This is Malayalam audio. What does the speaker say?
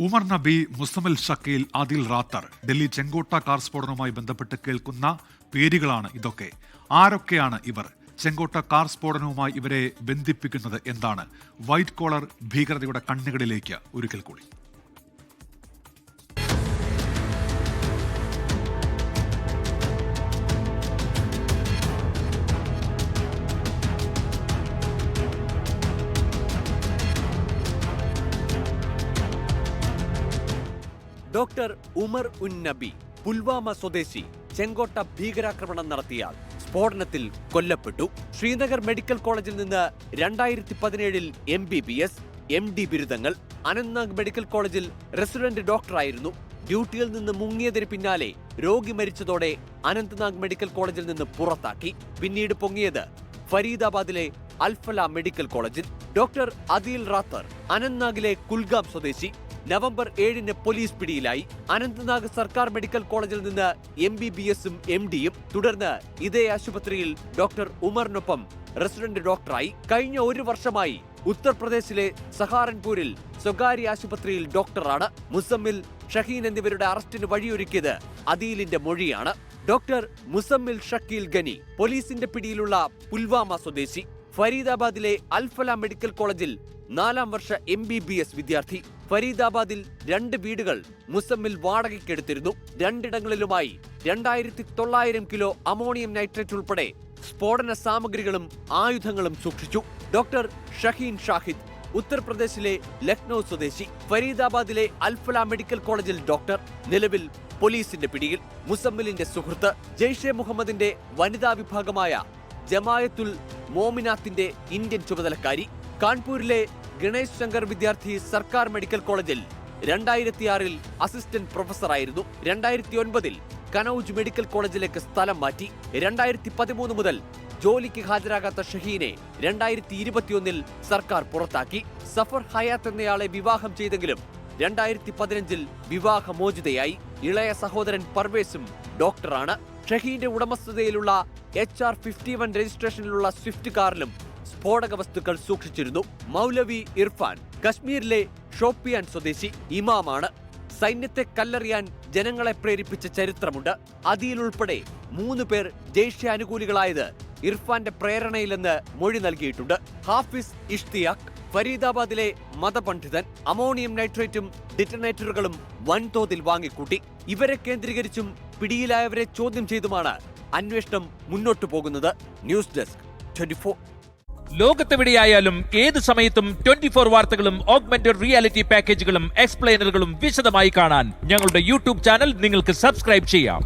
ഉമർ നബി, മുസമിൽ ഷക്കീൽ, ആദിൽ റാത്തർ. ഡൽഹി ചെങ്കോട്ട കാർ സ്ഫോടനവുമായി ബന്ധപ്പെട്ട് കേൾക്കുന്ന പേരുകളാണ് ഇതൊക്കെ. ആരൊക്കെയാണ് ഇവർ? ചെങ്കോട്ട കാർ സ്ഫോടനവുമായി ഇവരെ ബന്ധിപ്പിക്കുന്നത് എന്താണ്? വൈറ്റ് കോളർ ഭീകരതയുടെ കണ്ണുകളിലേക്ക് ഒരിക്കൽ കൂടി. ഡോക്ടർ ഉമർ ഉൻ നബി പുൽവാമ സ്വദേശി ചെങ്കോട്ട ഭീകരാക്രമണം നടത്തിയ സ്ഫോടനത്തിൽ കൊല്ലപ്പെട്ടു. ശ്രീനഗർ മെഡിക്കൽ കോളേജിൽ നിന്ന് 2017 MBBS, MD ബിരുദങ്ങൾ. അനന്ത്നാഗ് മെഡിക്കൽ കോളേജിൽ റെസിഡന്റ് ഡോക്ടറായിരുന്നു. ഡ്യൂട്ടിയിൽ നിന്ന് മുങ്ങിയതിന് പിന്നാലെ രോഗി മരിച്ചതോടെ അനന്ത്നാഗ് മെഡിക്കൽ കോളേജിൽ നിന്ന് പുറത്താക്കി. പിന്നീട് പൊങ്ങിയത് ഫരീദാബാദിലെ അൽഫല മെഡിക്കൽ കോളേജിൽ. ഡോക്ടർ ആദിൽ റാത്തർ അനന്ത്നാഗിലെ കുൽഗാം സ്വദേശി. നവംബർ 7 പോലീസ് പിടിയിലായി. അനന്ത്നാഗ് സർക്കാർ മെഡിക്കൽ കോളേജിൽ നിന്ന് MBBS-ഉം MD-യും. തുടർന്ന് ഇതേ ആശുപത്രിയിൽ ഡോക്ടർ ഉമറിനൊപ്പം റെസിഡന്റ് ഡോക്ടറായി. കഴിഞ്ഞ 1 വർഷമായി ഉത്തർപ്രദേശിലെ സഹാറൻപൂരിൽ സ്വകാര്യ ആശുപത്രിയിൽ ഡോക്ടറാണ്. മുസമ്മിൽ, ഷഹീൻ എന്നിവരുടെ അറസ്റ്റിന് വഴിയൊരുക്കിയത് അദീലിന്റെ മൊഴിയാണ്. ഡോക്ടർ മുസമ്മിൽ ഷക്കീൽ ഗനി പോലീസിന്റെ പിടിയിലുള്ള പുൽവാമ സ്വദേശി. ഫരീദാബാദിലെ അൽഫല മെഡിക്കൽ കോളേജിൽ 4ാം വർഷ MBBS വിദ്യാർത്ഥി. ഫരീദാബാദിൽ 2 വീടുകൾ മുസമ്മിൽ വാടകയ്ക്കെടുത്തിരുന്നു. 2ഇടങ്ങളിലുമായി 2900 കിലോ അമോണിയം നൈട്രേറ്റ് ഉൾപ്പെടെ സ്ഫോടന സാമഗ്രികളും ആയുധങ്ങളും സൂക്ഷിച്ചു. ഡോക്ടർ ഷഹീൻ ഷാഹിദ് ഉത്തർപ്രദേശിലെ ലക്നൌ സ്വദേശി. ഫരീദാബാദിലെ അൽഫല മെഡിക്കൽ കോളേജിൽ ഡോക്ടർ. നിലവിൽ പോലീസിന്റെ പിടിയിൽ. മുസമ്മിലിന്റെ സുഹൃത്ത്. ജെയ്ഷെ മുഹമ്മദിന്റെ വനിതാ വിഭാഗമായ ജമായത്തുൽ മോമിനാത്തിന്റെ ഇന്ത്യൻ ചുമതലക്കാരി. കാൺപൂരിലെ ഗണേഷ് ശങ്കർ വിദ്യാർത്ഥി സർക്കാർ മെഡിക്കൽ കോളേജിൽ 2006 അസിസ്റ്റന്റ് പ്രൊഫസറായിരുന്നു. 2009 കനൌജ് മെഡിക്കൽ കോളേജിലേക്ക് സ്ഥലം മാറ്റി. 2013 മുതൽ ജോലിക്ക് ഹാജരാകാത്ത ഷഹീനെ 2021 സർക്കാർ പുറത്താക്കി. സഫർ ഹയാത്ത് എന്നയാളെ വിവാഹം ചെയ്തെങ്കിലും 2015 വിവാഹമോചിതയായി. ഇളയ സഹോദരൻ പർവേസും ഡോക്ടറാണ്. ഷഹീന്റെ ഉടമസ്ഥതയിലുള്ള HR 51 രജിസ്ട്രേഷനിലുള്ള സ്വിഫ്റ്റ് കാറിലും സ്ഫോടക വസ്തുക്കൾ സൂക്ഷിച്ചിരുന്നു. മൗലവി ഇർഫാൻ കശ്മീരിലെ ഷോപ്പിയാൻ സ്വദേശി. ഇമാമാണ്. സൈന്യത്തെ കല്ലെറിയാൻ ജനങ്ങളെ പ്രേരിപ്പിച്ച ചരിത്രമുണ്ട്. അതിൽ ഉൾപ്പെടെ 3 പേർ ജെയ്ഷെ അനുകൂലികളായത് ഇർഫാന്റെ പ്രേരണയിലെന്ന് മൊഴി നൽകിയിട്ടുണ്ട്. ഹാഫിസ് ഇഷ്തിയാഖ് ഫരീദാബാദിലെ മതപണ്ഡിതൻ. അമോണിയം നൈട്രേറ്റും ഡിറ്റനേറ്ററുകളും വൻതോതിൽ വാങ്ങിക്കൂട്ടി. ഇവരെ കേന്ദ്രീകരിച്ചും പിടിയിലായവരെ ചോദ്യം ചെയ്തുമാണ് അന്വേഷണം മുന്നോട്ടു പോകുന്നത്. News desk 24. ലോകത്തെവിടെയായാലും ഏത് സമയത്തും 24 വാർത്തകളും ഓഗ്മെന്റഡ് റിയാലിറ്റി പാക്കേജുകളും എക്സ്പ്ലെയിനറുകളും വിശദമായി കാണാൻ ഞങ്ങളുടെ YouTube ചാനൽ നിങ്ങൾക്ക് സബ്സ്ക്രൈബ് ചെയ്യാം.